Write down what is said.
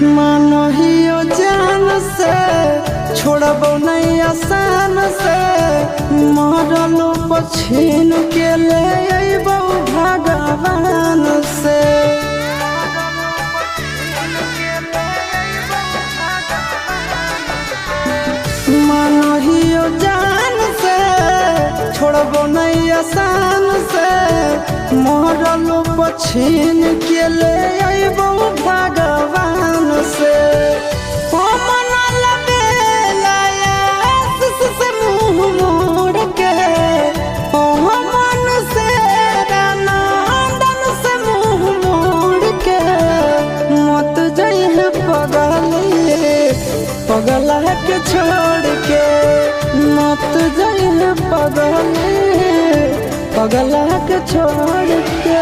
मानहियो जान से छोड़बो नहीं आसान से मरलो पछीन के ले अइबो भगवान से। मानहियो जान से छोड़बो नहीं आसान से मरलो पछीन के ले अइबो भगवान से। पगला के छोड़ के मत जाइए पगला के छोड़ के।